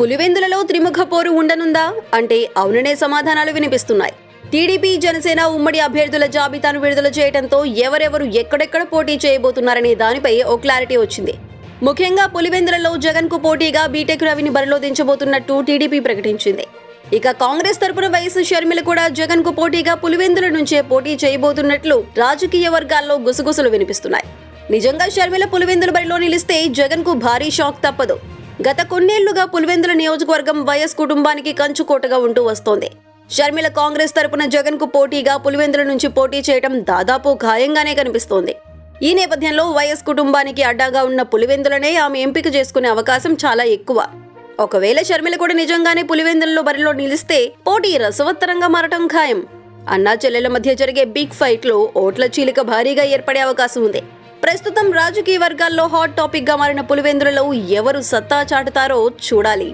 పులివెందులలో త్రిముఖ పోరు ఉండనుందా అంటే అవుననే సమాధానాలు వినిపిస్తున్నాయి. టీడీపీ జనసేన ఉమ్మడి అభ్యర్థుల జాబితాను విడుదల చేయడంతో ఎవరెవరు ఎక్కడెక్కడ పోటీ చేయబోతున్నారనే దానిపై ఓ క్లారిటీ వచ్చింది. ముఖ్యంగా పులివెందులలో జగన్ కు పోటీగా బీటెక్ రవిని బరిలో దించబోతున్నట్టు టీడీపీ ప్రకటించింది. ఇక కాంగ్రెస్ తరపున వైఎస్ షర్మిల కూడా జగన్ కు పోటీగా పులివెందుల నుంచే పోటీ చేయబోతున్నట్లు రాజకీయ వర్గాల్లో గుసగుసలు వినిపిస్తున్నాయి. నిజంగా షర్మిల పులివెందుల బరిలో నిలిస్తే జగన్ కు భారీ షాక్ తప్పదు. గత కొన్నేళ్లుగా పులివెందుల నియోజకవర్గం వైఎస్ కుటుంబానికి కంచుకోటగా ఉంటూ వస్తోంది. షర్మిల కాంగ్రెస్ తరపున జగన్ కు పోటీగా పులివెందుల నుంచి పోటీ చేయడం దాదాపు ఖాయంగానే కనిపిస్తోంది. ఈ నేపథ్యంలో వైఎస్ కుటుంబానికి అడ్డాగా ఉన్న పులివెందులనే ఆమె ఎంపిక చేసుకునే అవకాశం చాలా ఎక్కువ. ఒకవేళ షర్మిల కూడా నిజంగానే పులివెందులలో బరిలో నిలిస్తే పోటీ రసవత్తరంగా మారటం ఖాయం. అన్నా చెల్లెల మధ్య జరిగే బిగ్ ఫైట్ లో ఓట్ల చీలిక భారీగా ఏర్పడే అవకాశం ఉంది. ప్రస్తుతం రాజకీయ వర్గాల్లో హాట్ టాపిక్ గా మారిన పులివెందులలో ఎవరు సత్తా చాటుతారో చూడాలి.